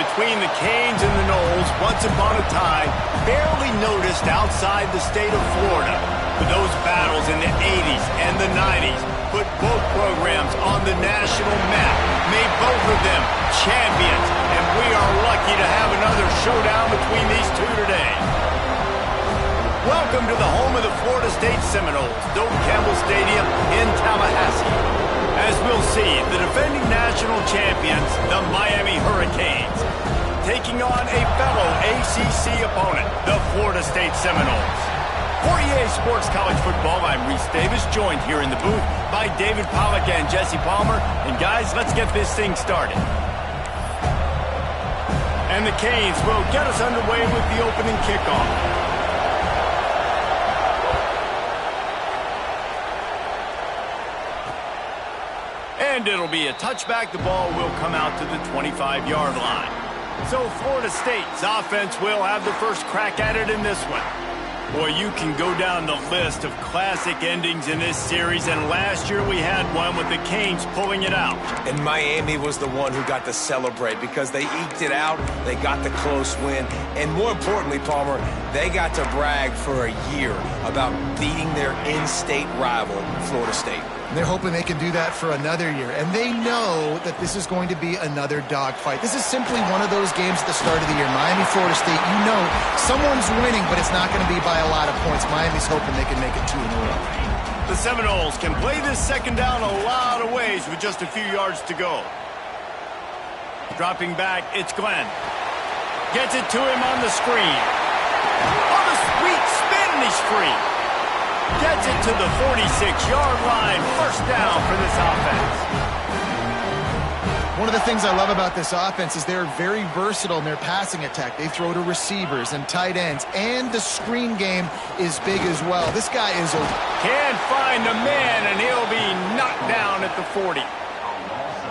between the Canes and the Noles, once upon a time, barely noticed outside the state of Florida. But those battles in the 80s and the 90s put both programs on the national map, made both of them champions, and we are lucky to have another showdown between these two today. Welcome to the home of the Florida State Seminoles, Doak Campbell Stadium in Tallahassee. As we'll see, the defending national champions, the Miami Hurricanes, taking on a fellow ACC opponent, the Florida State Seminoles. For EA Sports College Football, I'm Reese Davis, joined here in the booth by David Pollack and Jesse Palmer. And guys, let's get this thing started. And the Canes will get us underway with the opening kickoff. And it'll be a touchback. The ball will come out to the 25-yard line. So Florida State's offense will have the first crack at it in this one. Boy, you can go down the list of classic endings in this series, and last year we had one with the Canes pulling it out. And Miami was the one who got to celebrate because they eked it out, they got the close win, and more importantly, Palmer, they got to brag for a year about beating their in-state rival, Florida State. They're hoping they can do that for another year, and they know that this is going to be another dogfight. This is simply one of those games at the start of the year. Miami, Florida State, you know someone's winning, but it's not going to be by a lot of points. Miami's hoping they can make it 2 in a row. The Seminoles can play this second down a lot of ways with just a few yards to go. Dropping back, it's Glenn. Gets it to him on the screen. On a sweet spin, and he's free. Gets it to the 46-yard line. First down for this offense. One of the things I love about this offense is they're very versatile in their passing attack. They throw to receivers and tight ends, and the screen game is big as well. This guy is a... Can't find the man, and he'll be knocked down at the 40.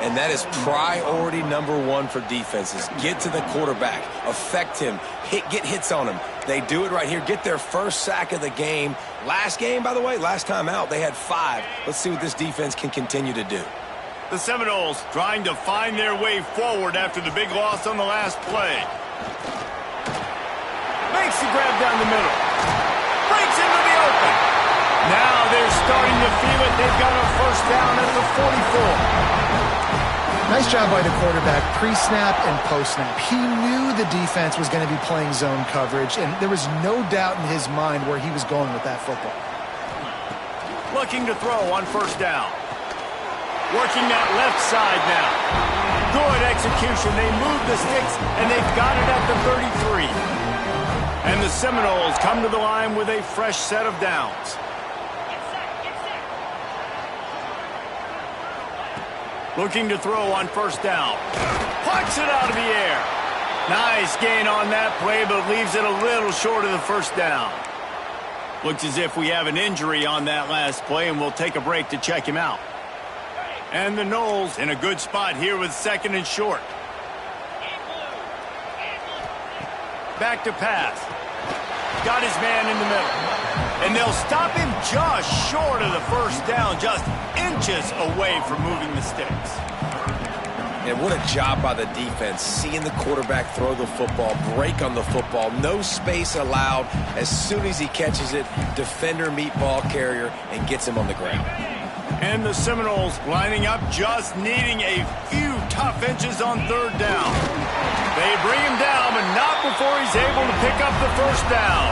And that is priority number 1 for defenses. Get to the quarterback, affect him, get hits on him. They do it right here, get their first sack of the game. Last game, by the way, last time out, they had 5. Let's see what this defense can continue to do. The Seminoles trying to find their way forward after the big loss on the last play. Makes the grab down the middle. Breaks into the open. Now they're starting to feel it. They've got a first down at the 44. Nice job by the quarterback, pre-snap and post-snap. He knew the defense was going to be playing zone coverage, and there was no doubt in his mind where he was going with that football. Looking to throw on first down. Working that left side now. Good execution. They move the sticks, and they've got it at the 33. And the Seminoles come to the line with a fresh set of downs. Looking to throw on first down. Pucks it out of the air. Nice gain on that play, but leaves it a little short of the first down. Looks as if we have an injury on that last play, and we'll take a break to check him out. And the Noles in a good spot here with second and short. Back to pass. Got his man in the middle. And they'll stop him just short of the first down, just inches away from moving the sticks. And what a job by the defense, seeing the quarterback throw the football, break on the football, no space allowed. As soon as he catches it, defender meet ball carrier and gets him on the ground. And the Seminoles lining up, just needing a few tough inches on third down. They bring him down, but not before he's able to pick up the first down.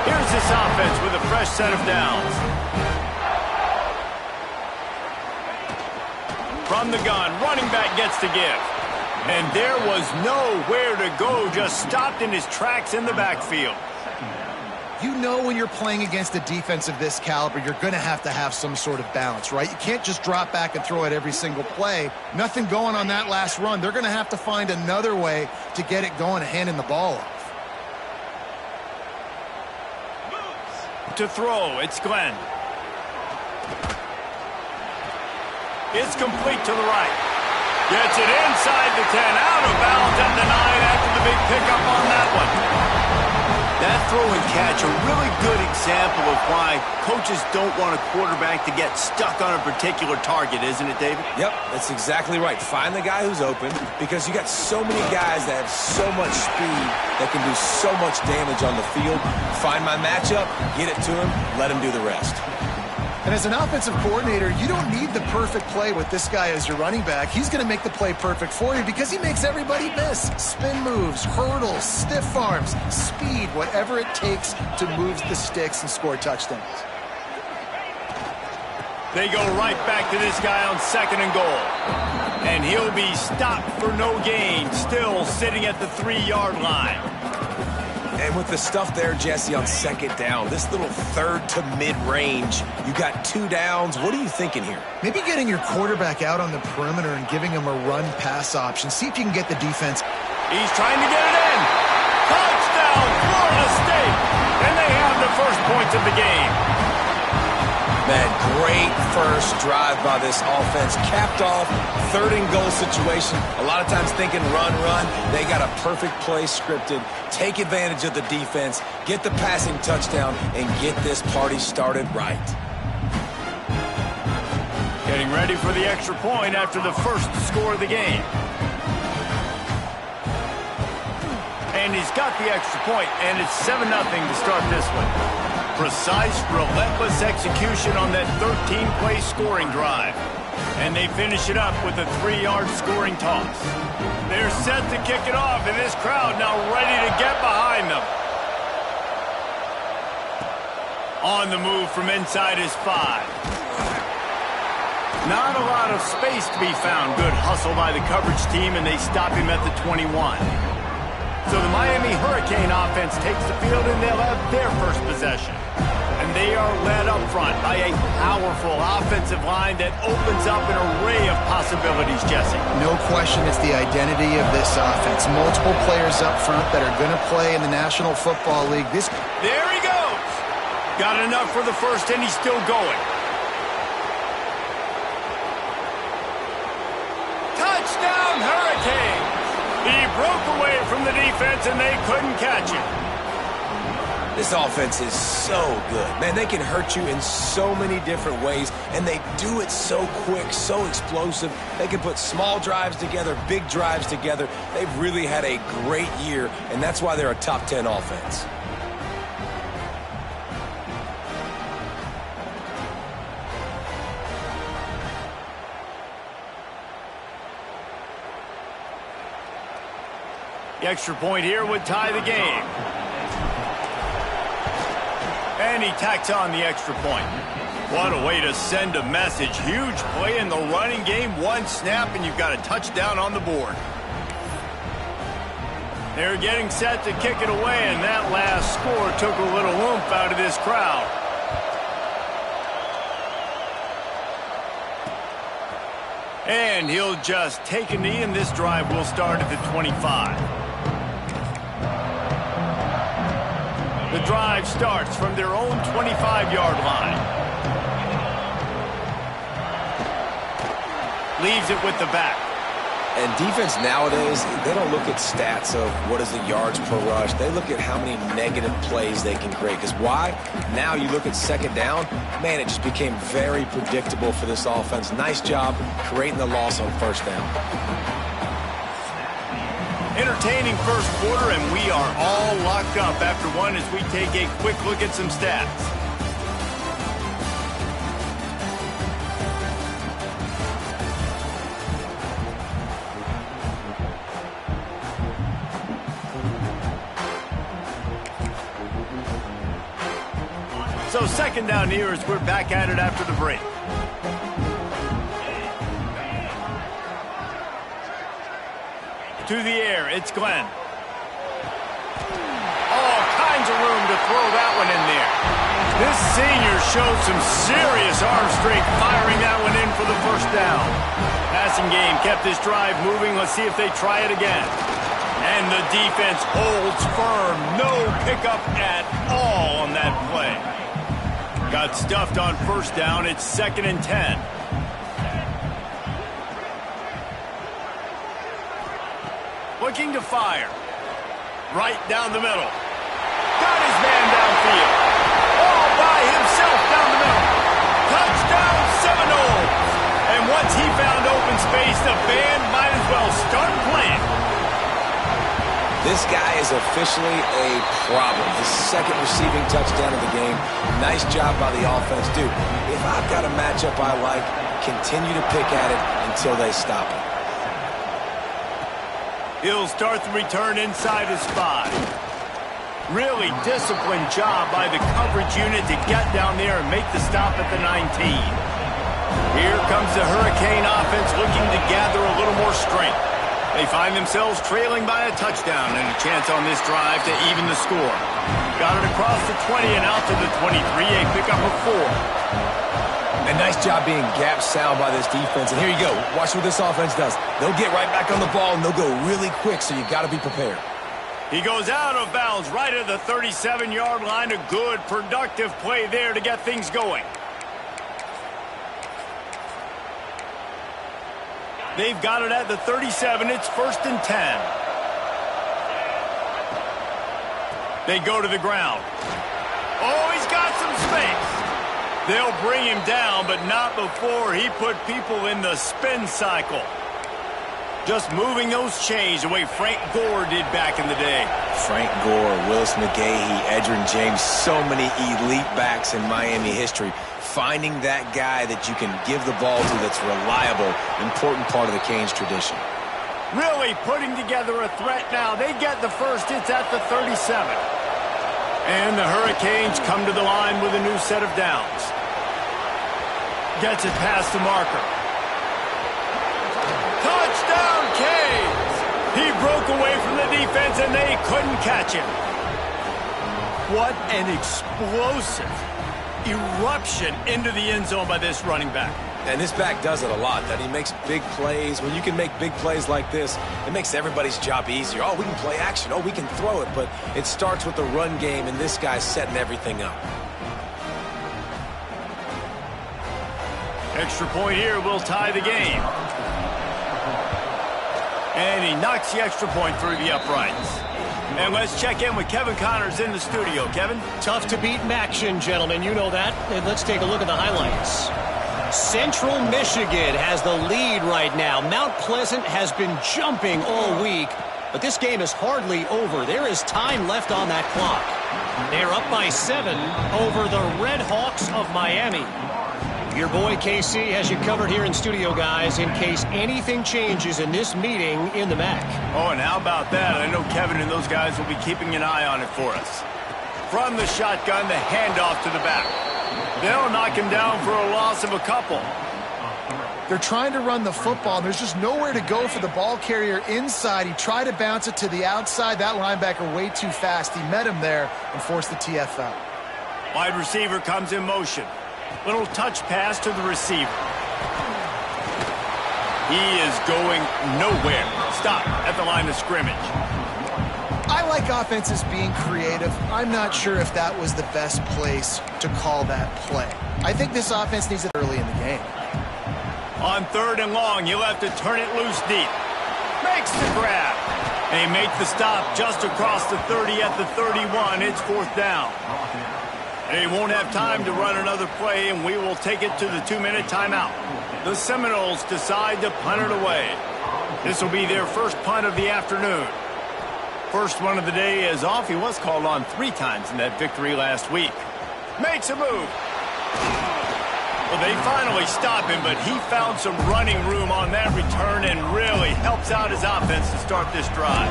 Here's this offense with a fresh set of downs. From the gun, running back gets to give. And there was nowhere to go, just stopped in his tracks in the backfield. You know when you're playing against a defense of this caliber, you're going to have some sort of balance, right? You can't just drop back and throw it every single play. Nothing going on that last run. They're going to have to find another way to get it going and handing the ball off. To throw, it's Glenn. It's complete to the right. Gets it inside the 10, out of bounds at the 9 after the big pickup on that one. That throw and catch, a really good example of why coaches don't want a quarterback to get stuck on a particular target, isn't it, David? Yep, that's exactly right. Find the guy who's open because you got so many guys that have so much speed that can do so much damage on the field. Find my matchup, get it to him, let him do the rest. And as an offensive coordinator, you don't need the perfect play with this guy as your running back. He's going to make the play perfect for you because he makes everybody miss. Spin moves, hurdles, stiff arms, speed, whatever it takes to move the sticks and score touchdowns. They go right back to this guy on 2nd and goal. And he'll be stopped for no gain, still sitting at the 3-yard line. And with the stuff there, Jesse, on 2nd down, this little 3rd to mid-range, you got 2 downs. What are you thinking here? Maybe getting your quarterback out on the perimeter and giving him a run-pass option. See if you can get the defense. He's trying to get it in. Touchdown, Florida State. And they have the first points of the game. Man, great first drive by this offense. Capped off, 3rd and goal situation. A lot of times thinking run. They got a perfect play scripted. Take advantage of the defense, get the passing touchdown, and get this party started right. Getting ready for the extra point after the first score of the game. And he's got the extra point, and it's 7-0 to start this one. Precise, relentless execution on that 13-play scoring drive. And they finish it up with a 3-yard scoring toss. They're set to kick it off, and this crowd now ready to get behind them. On the move from inside his 5. Not a lot of space to be found. Good hustle by the coverage team, and they stop him at the 21. So the Miami Hurricane offense takes the field, and they'll have their first possession. And they are led up front by a powerful offensive line that opens up an array of possibilities, Jesse. No question it's the identity of this offense. Multiple players up front that are going to play in the National Football League. There he goes. Got enough for the first, and he's still going. Touchdown, Hurricane! He broke away from the defense, and they couldn't catch him. This offense is so good. Man, they can hurt you in so many different ways, and they do it so quick, so explosive. They can put small drives together, big drives together. They've really had a great year, and that's why they're a top 10 offense. The extra point here would tie the game. And he tacks on the extra point. What a way to send a message. Huge play in the running game. 1 snap, and you've got a touchdown on the board. They're getting set to kick it away, and that last score took a little oomph out of this crowd. And he'll just take a knee, and this drive will start at the 25. The drive starts from their own 25-yard line. Leaves it with the back. And defense nowadays, they don't look at stats of what is the yards per rush. They look at how many negative plays they can create. Because why? Now you look at 2nd down, man, it just became very predictable for this offense. Nice job creating the loss on 1st down. Entertaining first quarter, and we are all locked up after one as we take a quick look at some stats. So 2nd down here as we're back at it after the break. To the air, it's Glenn. All kinds of room to throw that one in there. This senior showed some serious arm strength firing that one in for the 1st down. Passing game kept this drive moving. Let's see if they try it again. And the defense holds firm. No pickup at all on that play. Got stuffed on 1st down. It's 2nd and 10. Looking to fire. Right down the middle. Got This guy is officially a problem. His second receiving touchdown of the game. Nice job by the offense. Dude, if I've got a matchup I like, continue to pick at it until they stop it. He'll start the return inside his 5. Really disciplined job by the coverage unit to get down there and make the stop at the 19. Here comes the Hurricane offense looking to gather a little more strength. They find themselves trailing by a touchdown and a chance on this drive to even the score. Got it across the 20 and out to the 23, a pickup of 4. A nice job being gap sound by this defense. And here you go. Watch what this offense does. They'll get right back on the ball, and they'll go really quick, so you got to be prepared. He goes out of bounds right at the 37-yard line. A good, productive play there to get things going. They've got it at the 37. It's 1st and 10. They go to the ground. Oh, he's got some space. They'll bring him down, but not before he put people in the spin cycle. Just moving those chains the way Frank Gore did back in the day. Frank Gore, Willis McGahee, Edgerrin James, so many elite backs in Miami history. Finding that guy that you can give the ball to that's reliable, important part of the Canes tradition. Really putting together a threat now. They get the first. It's at the 37. And the Hurricanes come to the line with a new set of downs. Gets it past the marker. Touchdown, Canes! He broke away from the defense, and they couldn't catch him. What an explosive eruption into the end zone by this running back. And this back does it a lot. That he makes big plays. When you can make big plays like this, it makes everybody's job easier. Oh, we can play action. Oh, we can throw it. But it starts with the run game, and this guy's setting everything up. Extra point here will tie the game. And he knocks the extra point through the uprights. And let's check in with Kevin Connors in the studio. Kevin? Tough to beat Maction, gentlemen. You know that. And let's take a look at the highlights. Central Michigan has the lead right now. Mount Pleasant has been jumping all week, but this game is hardly over. There is time left on that clock. They're up by 7 over the Red Hawks of Miami. Your boy KC has you covered here in studio, guys, in case anything changes in this meeting in the MAC. Oh, and how about that? I know Kevin and those guys will be keeping an eye on it for us. From the shotgun, the handoff to the back. They'll knock him down for a loss of a couple. They're trying to run the football, and there's just nowhere to go for the ball carrier inside. He tried to bounce it to the outside. That linebacker way too fast. He met him there and forced the TFL. Wide receiver comes in motion. Little touch pass to the receiver. He is going nowhere. Stop at the line of scrimmage. I like offenses being creative. I'm not sure if that was the best place to call that play. I think this offense needs it early in the game. On 3rd and long, he'll have to turn it loose deep. Makes the grab. They make the stop just across the 30 at the 31. It's 4th down. They won't have time to run another play, and we will take it to the 2-minute timeout. The Seminoles decide to punt it away. This will be their first punt of the afternoon. First one of the day is off. He was called on 3 times in that victory last week. Makes a move. Well, they finally stop him, but he found some running room on that return and really helps out his offense to start this drive.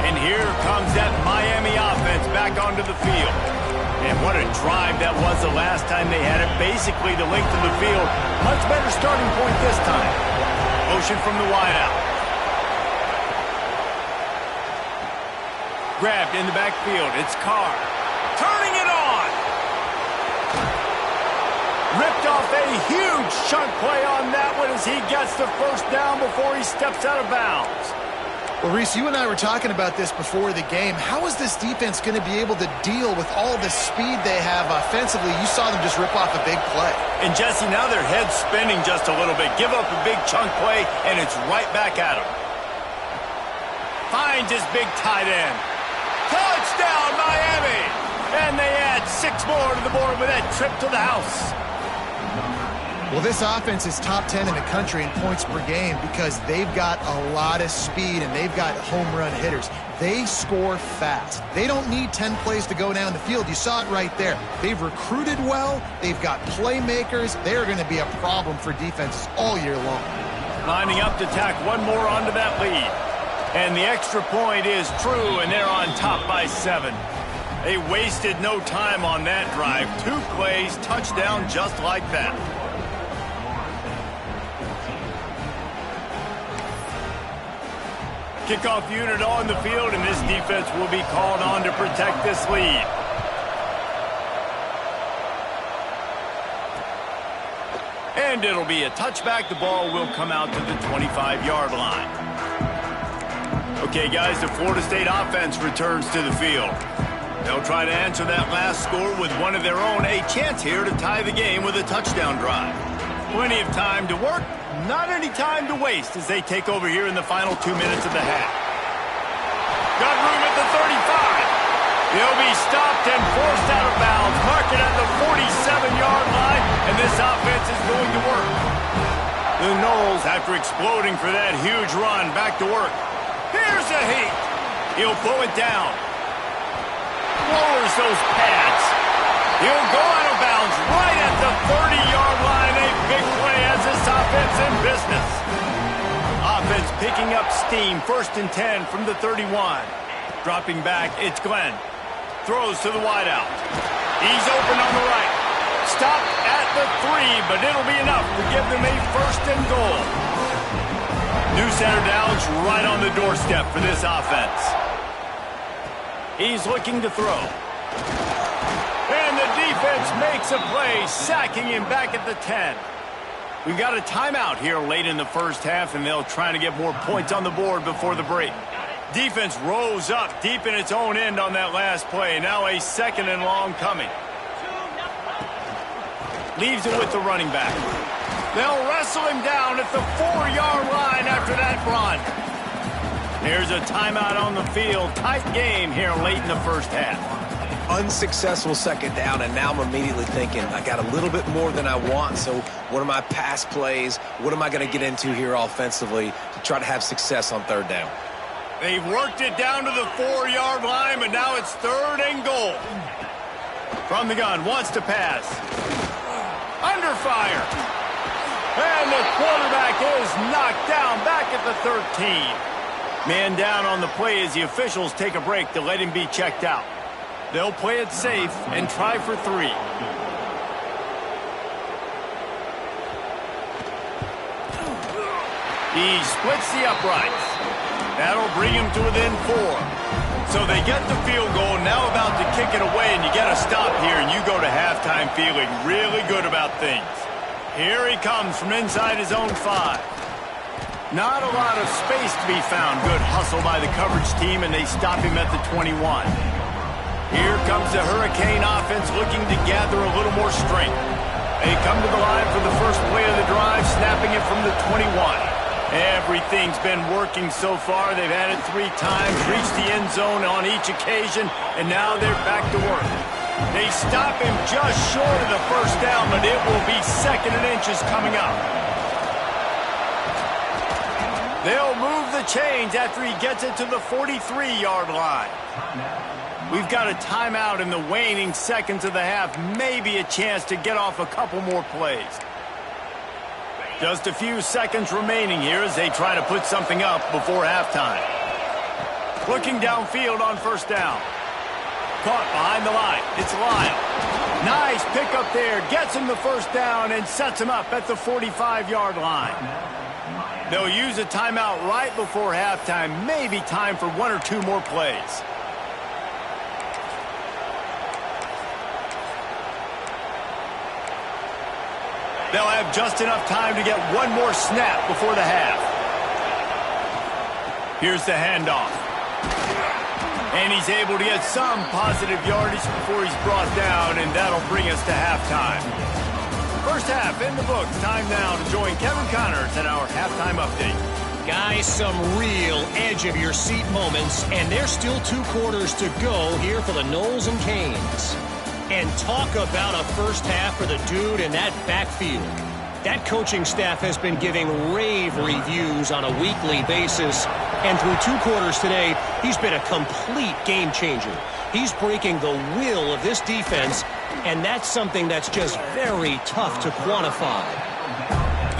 And here comes that Miami offense back onto the field. And what a drive that was the last time they had it. Basically the length of the field. Much better starting point this time. Motion from the wideout. Grabbed in the backfield. It's Carr. Turning it on. Ripped off a huge chunk play on that one as he gets the first down before he steps out of bounds. Well, Reese, you and I were talking about this before the game. How is this defense going to be able to deal with all the speed they have offensively? You saw them just rip off a big play. And, Jesse, now their head's spinning just a little bit. Give up a big chunk play, and it's right back at him. Finds his big tight end. Touchdown, Miami! And they add 6 more to the board with that trip to the house. Well, this offense is top 10 in the country in points per game because they've got a lot of speed and they've got home run hitters. They score fast. They don't need 10 plays to go down the field. You saw it right there. They've recruited well. They've got playmakers. They're going to be a problem for defenses all year long. Lining up to tack one more onto that lead. And the extra point is true, and they're on top by 7. They wasted no time on that drive. 2 plays, touchdown just like that. Kickoff unit on the field, and this defense will be called on to protect this lead. And it'll be a touchback. The ball will come out to the 25-yard line. Okay, guys, the Florida State offense returns to the field. They'll try to answer that last score with one of their own. A chance here to tie the game with a touchdown drive. Plenty of time to work. Not any time to waste as they take over here in the final 2 minutes of the half. Got room at the 35. He'll be stopped and forced out of bounds. Mark it at the 47-yard line, and this offense is going to work. The Noles, after exploding for that huge run, back to work. Here's a heat. He'll pull it down. Lowers those pads. He'll go out of bounds right at the 30-yard line. A big play as this offense in business. Offense picking up steam. 1st and 10 from the 31. Dropping back, it's Glenn. Throws to the wideout. He's open on the right. Stopped at the 3, but it'll be enough to give them a 1st and goal. New center downs right on the doorstep for this offense. He's looking to throw. And the defense makes a play, sacking him back at the 10. We've got a timeout here late in the first half, and they'll try to get more points on the board before the break. Defense rose up deep in its own end on that last play. Now a 2nd and long coming. Leaves it with the running back. They'll wrestle him down at the 4-yard line after that run. There's a timeout on the field. Tight game here late in the first half. Unsuccessful 2nd down, and now I'm immediately thinking, I got a little bit more than I want, so what are my pass plays? What am I going to get into here offensively to try to have success on 3rd down? They've worked it down to the 4-yard line, but now it's 3rd and goal. From the gun, wants to pass. Under fire. And the quarterback is knocked down back at the 13. Man down on the play as the officials take a break to let him be checked out. They'll play it safe and try for 3. He splits the uprights. That'll bring him to within 4. So they get the field goal, now about to kick it away, and you got to stop here, and you go to halftime feeling really good about things. Here he comes from inside his own 5. Not a lot of space to be found. Good hustle by the coverage team, and they stop him at the 21. Here comes the Hurricane offense looking to gather a little more strength. They come to the line for the first play of the drive, snapping it from the 21. Everything's been working so far. They've had it 3 times, reached the end zone on each occasion, and now they're back to work. They stop him just short of the 1st down, but it will be 2nd and inches coming up. They'll move the chains after he gets it to the 43-yard line. We've got a timeout in the waning seconds of the half. Maybe a chance to get off a couple more plays. Just a few seconds remaining here as they try to put something up before halftime. Looking downfield on 1st down. Caught behind the line. It's Lyle. Nice pickup there. Gets him the 1st down and sets him up at the 45-yard line. They'll use a timeout right before halftime. Maybe time for 1 or 2 more plays. They'll have just enough time to get 1 more snap before the half. Here's the handoff. And he's able to get some positive yardage before he's brought down, and that'll bring us to halftime. First half in the books. Time now to join Kevin Connors at our halftime update. Guys, some real edge-of-your-seat moments, and there's still 2 quarters to go here for the Noles and Canes. And talk about a first half for the dude in that backfield. That coaching staff has been giving rave reviews on a weekly basis. And through 2 quarters today, he's been a complete game changer. He's breaking the will of this defense, and that's something that's just very tough to quantify.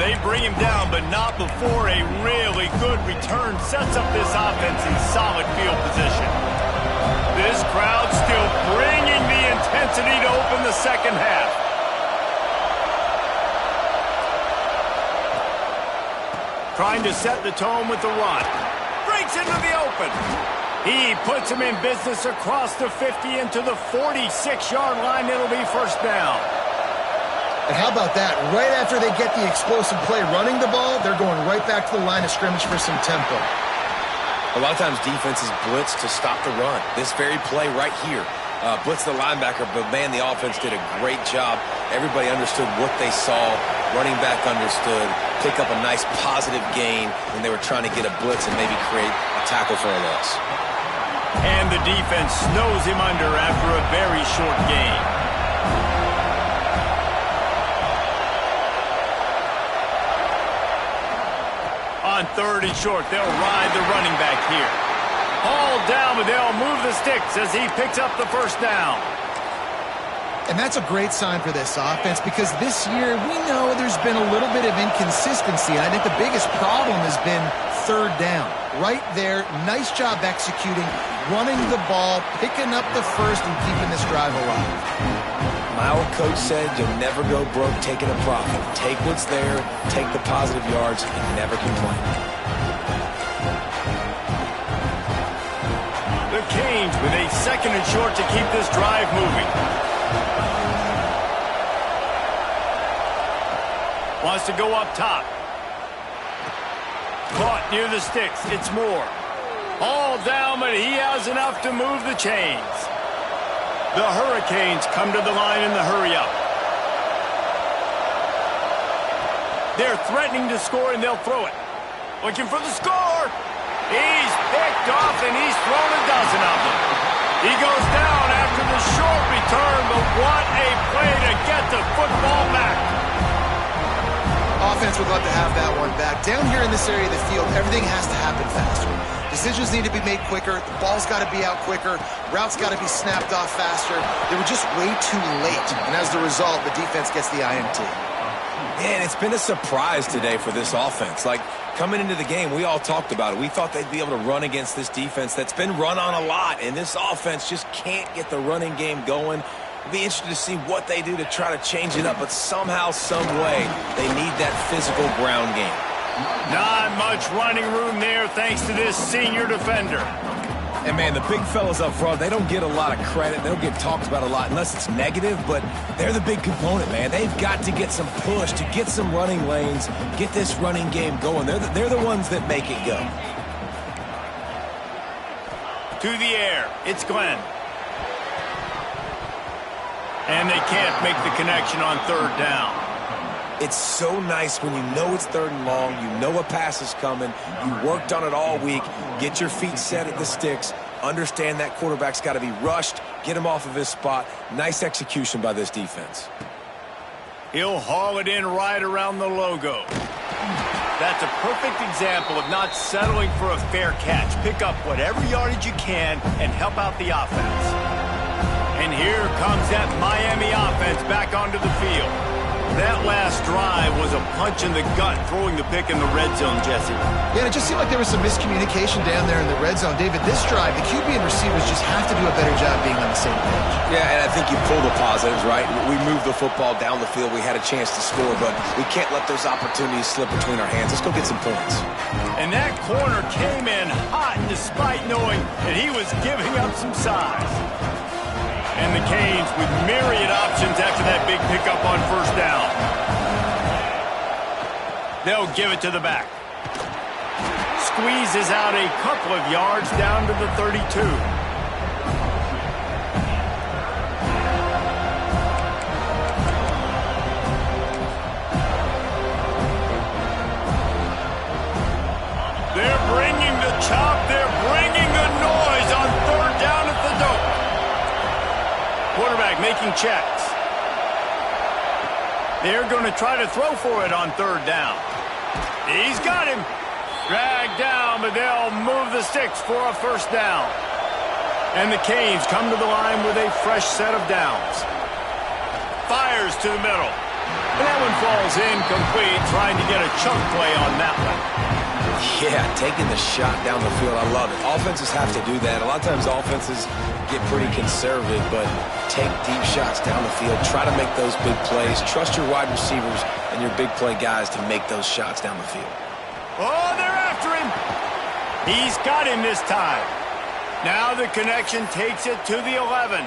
They bring him down, but not before a really good return sets up this offense in solid field position. This crowd still bringing the intensity to open the second half. Trying to set the tone with the run. Breaks into the open. He puts him in business across the 50 into the 46-yard line. It'll be first down. And how about that? Right after they get the explosive play running the ball, they're going right back to the line of scrimmage for some tempo. A lot of times defenses blitz to stop the run. This very play right here. Blitz the linebacker, but man, the offense did a great job. Everybody understood what they saw. Running back understood. Pick up a nice positive gain when they were trying to get a blitz and maybe create a tackle for a loss. And the defense snows him under after a very short gain. On 3rd and short, they'll ride the running back here. All down, but they'll move the sticks as he picks up the first down. And that's a great sign for this offense because this year we know there's been a little bit of inconsistency. And I think the biggest problem has been 3rd down. Right there, nice job executing, running the ball, picking up the first, and keeping this drive alive. My old coach said you'll never go broke taking a profit. Take what's there, take the positive yards, and never complain. The Canes with a 2nd and short to keep this drive moving. Wants to go up top. Caught near the sticks. It's Moore. All down, but he has enough to move the chains. The Hurricanes come to the line in the hurry-up. They're threatening to score, and they'll throw it. Looking for the score. He's picked off, and he's thrown a dozen of them. He goes down after the short return, but what a play to get the football back. Offense would love to have that one back. Down here in this area of the field, everything has to happen faster. Decisions need to be made quicker. The ball's got to be out quicker. Routes got to be snapped off faster. They were just way too late. And as the result, the defense gets the INT. Man, it's been a surprise today for this offense. Like, coming into the game, we all talked about it. We thought they'd be able to run against this defense that's been run on a lot. And this offense just can't get the running game going. It'll be interesting to see what they do to try to change it up. But somehow, some way, they need that physical ground game. Not much running room there thanks to this senior defender. And, man, the big fellas up front, they don't get a lot of credit. They don't get talked about a lot unless it's negative, but they're the big component, man. They've got to get some push to get some running lanes, get this running game going. They're the ones that make it go. To the air, it's Glenn. And they can't make the connection on 3rd down. It's so nice when you know it's 3rd and long, you know a pass is coming, you worked on it all week, get your feet set at the sticks, understand that quarterback's got to be rushed, get him off of his spot. Nice execution by this defense. He'll haul it in right around the logo. That's a perfect example of not settling for a fair catch. Pick up whatever yardage you can and help out the offense. And here comes that Miami offense back onto the field. That last drive was a punch in the gut, throwing the pick in the red zone, Jesse. Yeah, it just seemed like there was some miscommunication down there in the red zone. David, this drive, the QB and receivers just have to do a better job being on the same page. Yeah, and I think you pull the positives, right? We moved the football down the field. We had a chance to score, but we can't let those opportunities slip between our hands. Let's go get some points. And that corner came in hot despite knowing that he was giving up some size. And the Canes with myriad options after that big pickup on 1st down. They'll give it to the back. Squeezes out a couple of yards down to the 32. They're bringing the chop. They're bringing the noise on 3rd down at the dope. Quarterback making checks. They're going to try to throw for it on third down. He's got him. Dragged down, but they'll move the sticks for a first down. And the Canes come to the line with a fresh set of downs. Fires to the middle. And that one falls incomplete, trying to get a chunk play on that one. Yeah, taking the shot down the field, I love it. Offenses have to do that. A lot of times offenses get pretty conservative, but take deep shots down the field. Try to make those big plays. Trust your wide receivers and your big play guys to make those shots down the field. Oh, they're after him. He's got him this time. Now the connection takes it to the 11.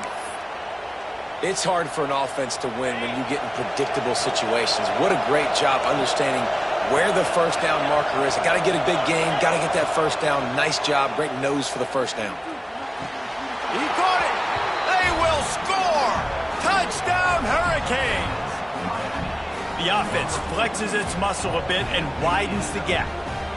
It's hard for an offense to win when you get in predictable situations. What a great job understanding where the first down marker is. I got to get a big game, got to get that first down. Nice job, great nose for the first down. He caught it. They will score. Touchdown, Hurricanes. The offense flexes its muscle a bit and widens the gap.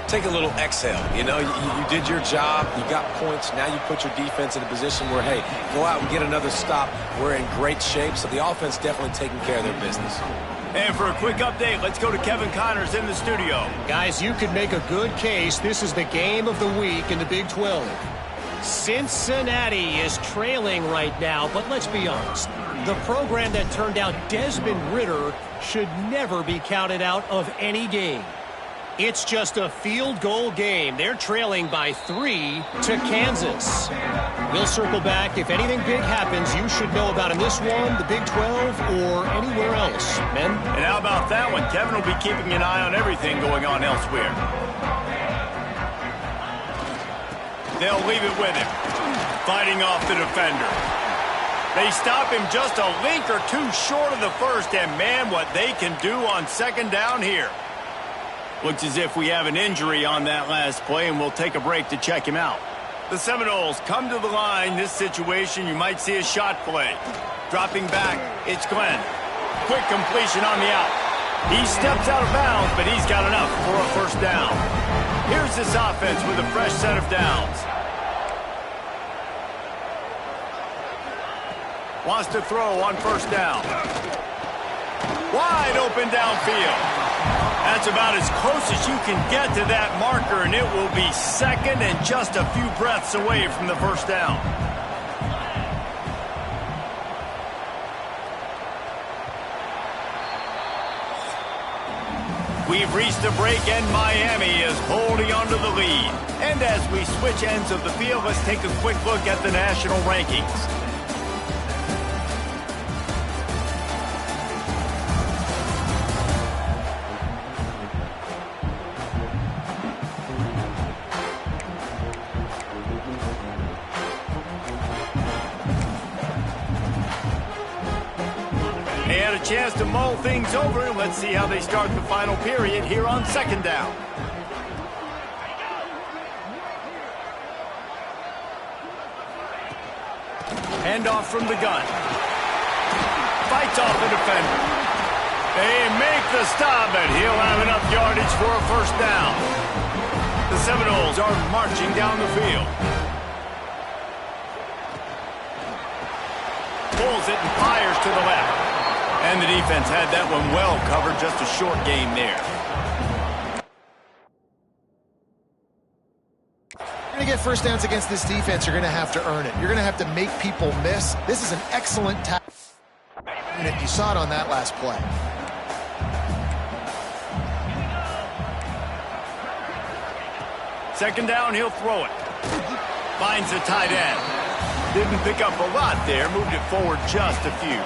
Take a little exhale. You know, you did your job. You got points. Now you put your defense in a position where, hey, go out and get another stop. We're in great shape, so the offense definitely taking care of their business. And for a quick update, let's go to Kevin Connors in the studio. Guys, you could make a good case. This is the game of the week in the Big 12. Cincinnati is trailing right now, but let's be honest. The program that turned out Desmond Ridder should never be counted out of any game. It's just a field goal game. They're trailing by 3 to Kansas. We'll circle back. If anything big happens, you should know about in this one, the Big 12, or anywhere else. Men? And how about that one? Kevin will be keeping an eye on everything going on elsewhere. They'll leave it with him. Fighting off the defender. They stop him just a link or two short of the first, and man, what they can do on second down here. Looks as if we have an injury on that last play, and we'll take a break to check him out. The Seminoles come to the line. This situation, you might see a shot play. Dropping back, it's Glenn. Quick completion on the out. He steps out of bounds, but he's got enough for a first down. Here's this offense with a fresh set of downs. Wants to throw on first down. Wide open downfield. That's about as close as you can get to that marker, and it will be second and just a few breaths away from the first down. We've reached a break, and Miami is holding on to the lead. And as we switch ends of the field, let's take a quick look at the national rankings. They had a chance to mull things over. Let's see how they start the final period here on second down. Handoff from the gun. Fights off the defender. They make the stop, and he'll have enough yardage for a first down. The Seminoles are marching down the field. Pulls it and fires to the left. And the defense had that one well covered. Just a short game there. You're going to get first downs against this defense. You're going to have to earn it. You're going to have to make people miss. This is an excellent tackle. You saw it on that last play. Second down, he'll throw it. Finds the tight end. Didn't pick up a lot there. Moved it forward just a few.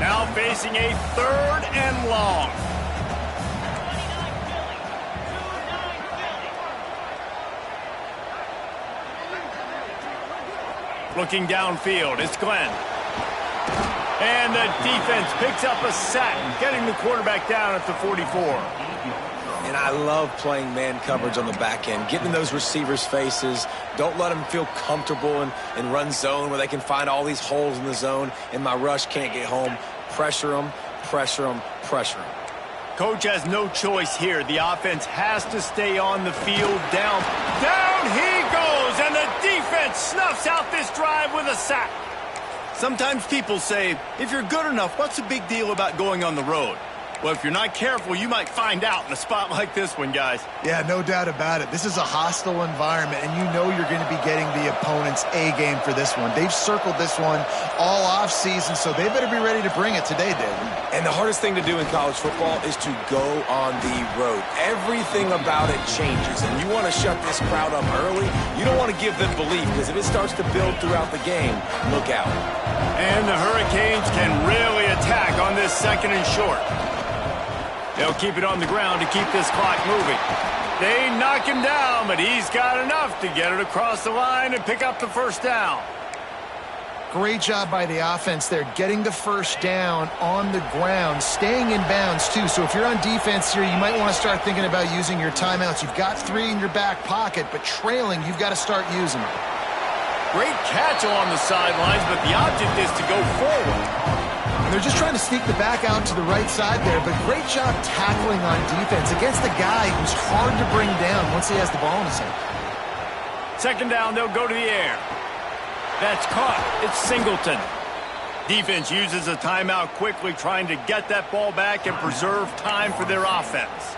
Now facing a third and long. Looking downfield, it's Glenn. And the defense picks up a sack, getting the quarterback down at the 44. And I love playing man coverage on the back end, getting in those receivers' faces. Don't let them feel comfortable in run zone where they can find all these holes in the zone, and my rush can't get home. Pressure them, pressure them, pressure them. Coach has no choice here. The offense has to stay on the field. Down he goes, and the defense snuffs out this drive with a sack. Sometimes people say, if you're good enough, what's the big deal about going on the road? Well, if you're not careful, you might find out in a spot like this one, guys. Yeah, no doubt about it. This is a hostile environment, and you know you're going to be getting the opponent's A game for this one. They've circled this one all offseason, so they better be ready to bring it today, David. And the hardest thing to do in college football is to go on the road. Everything about it changes, and you want to shut this crowd up early. You don't want to give them belief, because if it starts to build throughout the game, look out. And the Hurricanes can really attack on this second and short. They'll keep it on the ground to keep this clock moving. They knock him down, but he's got enough to get it across the line and pick up the first down. Great job by the offense there, getting the first down on the ground, staying in bounds, too. So if you're on defense here, you might want to start thinking about using your timeouts. You've got 3 in your back pocket, but trailing, you've got to start using them. Great catch along the sidelines, but the object is to go forward. They're just trying to sneak the back out to the right side there, but great job tackling on defense against the guy who's hard to bring down once he has the ball in his hand. Second down, they'll go to the air. That's caught. It's Singleton. Defense uses a timeout quickly, trying to get that ball back and preserve time for their offense.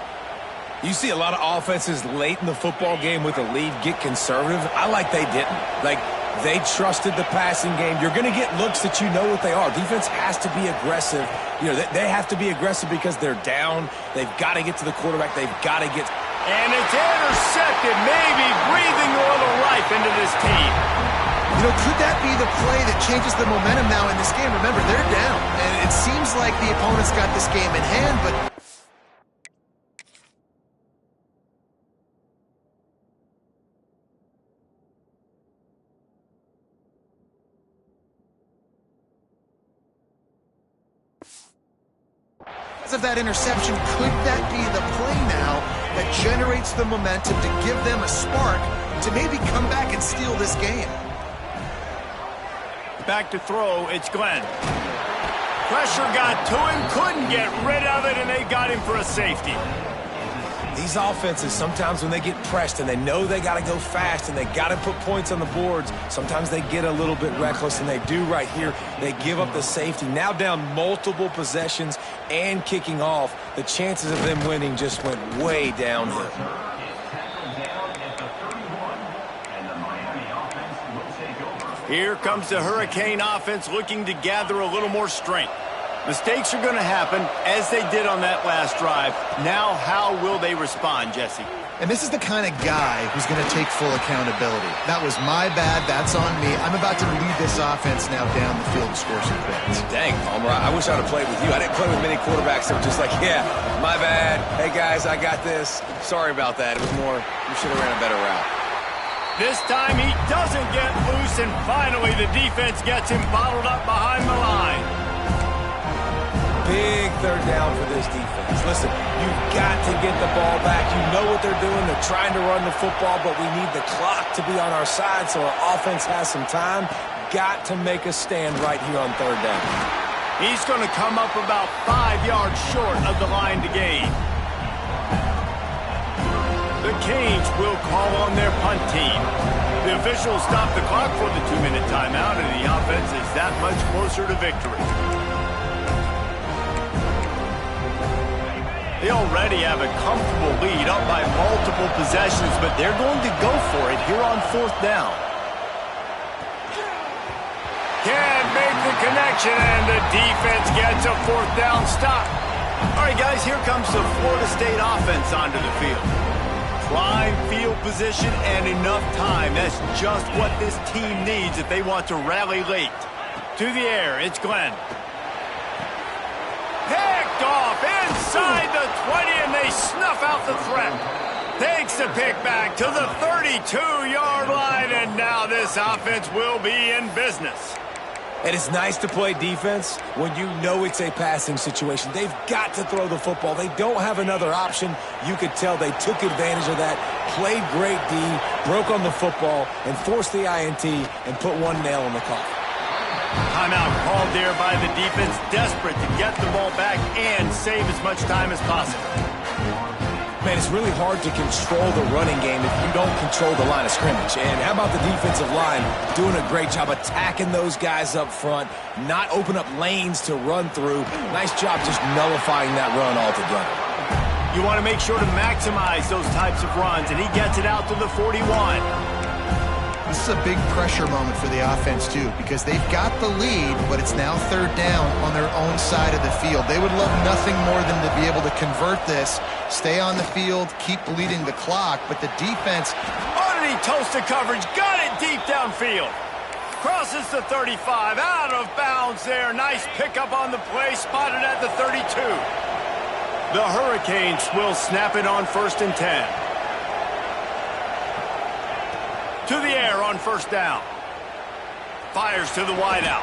You see a lot of offenses late in the football game with a lead get conservative. I like they didn't. They trusted the passing game. You're going to get looks that you know what they are. Defense has to be aggressive. You know, they have to be aggressive because they're down. They've got to get to the quarterback. They've got to get... And it's intercepted, maybe breathing a little life into this team. You know, could that be the play that changes the momentum now in this game? Remember, they're down, and it seems like the opponent's got this game in hand, but... of that interception, could that be the play now that generates the momentum to give them a spark to maybe come back and steal this game? Back to throw, it's Glenn. Pressure got to him, couldn't get rid of it, and they got him for a safety. These offenses, sometimes when they get pressed and they know they got to go fast and they got to put points on the boards, sometimes they get a little bit reckless, and they do right here. They give up the safety. Now down multiple possessions and kicking off, the chances of them winning just went way downhill. Here comes the Hurricane offense looking to gather a little more strength. Mistakes are going to happen, as they did on that last drive. Now, how will they respond, Jesse? And this is the kind of guy who's going to take full accountability. That was my bad. That's on me. I'm about to lead this offense now down the field to score some points. Dang, Palmer, I wish I'd have played with you. I didn't play with many quarterbacks that were just like, yeah, my bad. Hey, guys, I got this. Sorry about that. It was more, you should have ran a better route. This time he doesn't get loose, and finally the defense gets him bottled up behind the line. Big third down for this defense. Listen, you've got to get the ball back. You know what they're doing. They're trying to run the football, but we need the clock to be on our side so our offense has some time. Got to make a stand right here on third down. He's going to come up about 5 yards short of the line to gain. The Canes will call on their punt team. The officials stop the clock for the 2-minute timeout, and the offense is that much closer to victory. They already have a comfortable lead up by multiple possessions, but they're going to go for it here on fourth down. Can't make the connection, and the defense gets a fourth down stop. All right, guys, here comes the Florida State offense onto the field. Prime field position and enough time. That's just what this team needs if they want to rally late. To the air, it's Glenn. Picked off inside the 20, and they snuff out the threat. Takes the pick back to the 32-yard line, and now this offense will be in business. And it's nice to play defense when you know it's a passing situation. They've got to throw the football. They don't have another option. You could tell they took advantage of that, played great D, broke on the football, and forced the INT and put one nail in the coffin. Timeout called there by the defense, desperate to get the ball back and save as much time as possible. Man, it's really hard to control the running game if you don't control the line of scrimmage. And how about the defensive line doing a great job attacking those guys up front, not open up lanes to run through. Nice job just nullifying that run altogether. You want to make sure to maximize those types of runs, and he gets it out to the 41. This is a big pressure moment for the offense, too, because they've got the lead, but it's now third down on their own side of the field. They would love nothing more than to be able to convert this, stay on the field, keep bleeding the clock, but the defense... Underneath toasted coverage, got it deep downfield. Crosses the 35, out of bounds there. Nice pickup on the play, spotted at the 32. The Hurricanes will snap it on 1st and 10. To the air on 1st down. Fires to the wideout.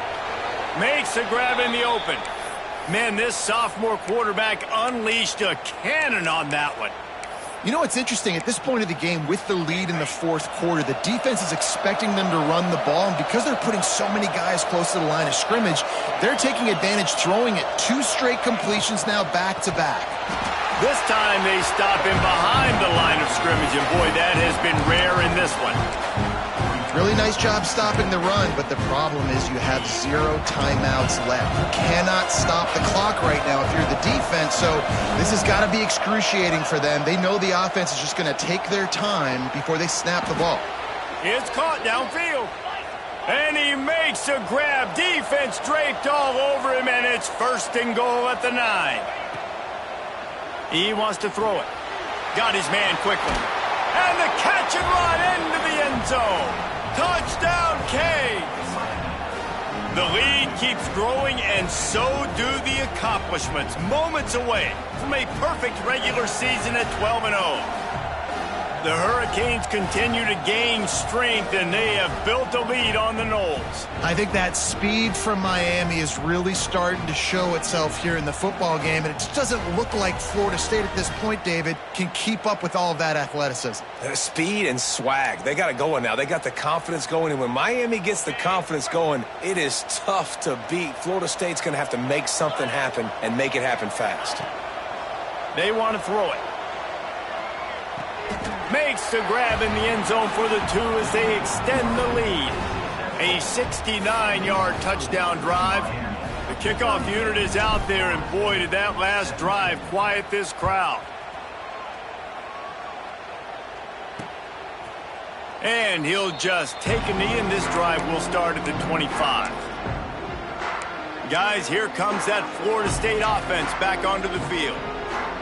Makes a grab in the open. Man, this sophomore quarterback unleashed a cannon on that one. You know what's interesting? At this point of the game, with the lead in the 4th quarter, the defense is expecting them to run the ball, and because they're putting so many guys close to the line of scrimmage, they're taking advantage, throwing it 2 straight completions now back-to-back. This time they stop him behind the line of scrimmage, and boy, that has been rare in this one. Really nice job stopping the run, but the problem is you have 0 timeouts left. You cannot stop the clock right now if you're the defense, so this has got to be excruciating for them. They know the offense is just going to take their time before they snap the ball. It's caught downfield. And he makes a grab. Defense draped all over him, and it's 1st and goal at the 9. He wants to throw it. Got his man quickly. And the catch and run into the end zone. Touchdown, Canes. The lead keeps growing, and so do the accomplishments. Moments away from a perfect regular season at 12-0. The Hurricanes continue to gain strength, and they have built a lead on the Noles. I think that speed from Miami is really starting to show itself here in the football game, and it just doesn't look like Florida State at this point, David, can keep up with all of that athleticism. Speed and swag. They got it going now. They got the confidence going, and when Miami gets the confidence going, it is tough to beat. Florida State's going to have to make something happen and make it happen fast. They want to throw it. Makes the grab in the end zone for the 2 as they extend the lead. A 69-yard touchdown drive. The kickoff unit is out there, and boy, did that last drive quiet this crowd. And he'll just take a knee, and this drive will start at the 25. Guys, here comes that Florida State offense back onto the field.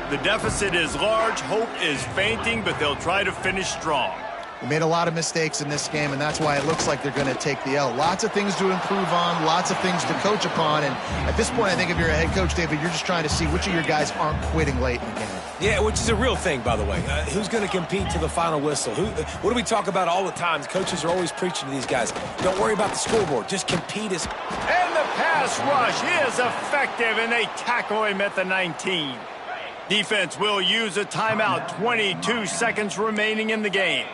The deficit is large, hope is fainting, but they'll try to finish strong. We made a lot of mistakes in this game, and that's why it looks like they're going to take the L. Lots of things to improve on, lots of things to coach upon, and at this point, I think if you're a head coach, David, you're just trying to see which of your guys aren't quitting late in the game. Yeah, which is a real thing, by the way. Who's going to compete to the final whistle? What do we talk about all the time? Coaches are always preaching to these guys. Don't worry about the scoreboard. Just compete as... And the pass rush is effective, and they tackle him at the 19. Defense will use a timeout. 22 seconds remaining in the game.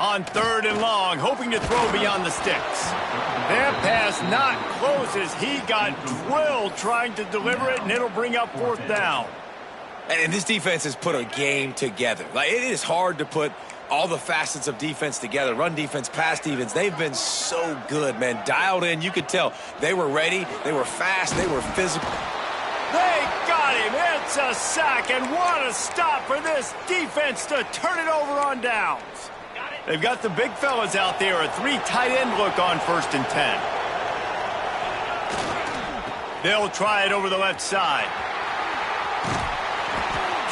On 3rd and long, hoping to throw beyond the sticks. That pass not close as he got drilled trying to deliver it, and it'll bring up 4th down. And this defense has put a game together. Like, it is hard to put all the facets of defense together. Run defense, pass defense. They've been so good, man. Dialed in. You could tell they were ready. They were fast. They were physical. They got him. It's a sack, and what a stop for this defense to turn it over on downs. They've got the big fellas out there. A 3 tight end look on 1st and 10. They'll try it over the left side.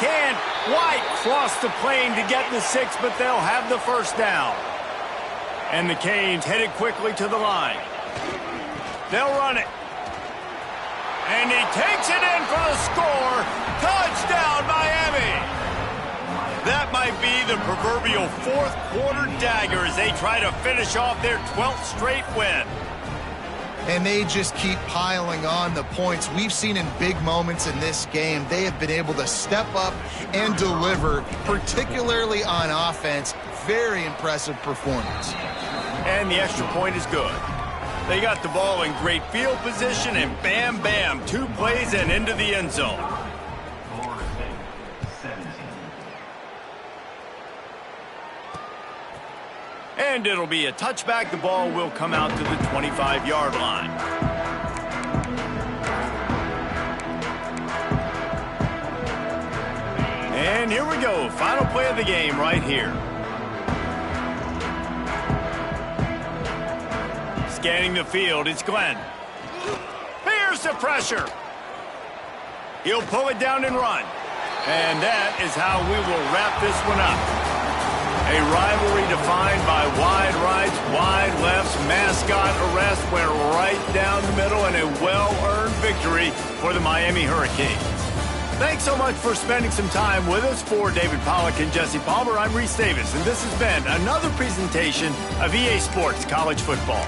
Can't quite cross the plane to get the 6, but they'll have the 1st down. And the Canes headed quickly to the line. They'll run it. And he takes it in for the score. Touchdown, Miami. That might be the proverbial 4th quarter dagger as they try to finish off their 12th straight win. And they just keep piling on the points. We've seen in big moments in this game, they have been able to step up and deliver, particularly on offense. Very impressive performance. And the extra point is good. They got the ball in great field position, and bam, bam, 2 plays and into the end zone. And it'll be a touchback. The ball will come out to the 25-yard line. And here we go. Final play of the game right here. Scanning the field, it's Glenn. Here's the pressure. He'll pull it down and run. And that is how we will wrap this one up. A rivalry defined by wide rights, wide lefts, mascot arrest went right down the middle, and a well-earned victory for the Miami Hurricanes. Thanks so much for spending some time with us. For David Pollack and Jesse Palmer, I'm Reese Davis, and this has been another presentation of EA Sports College Football.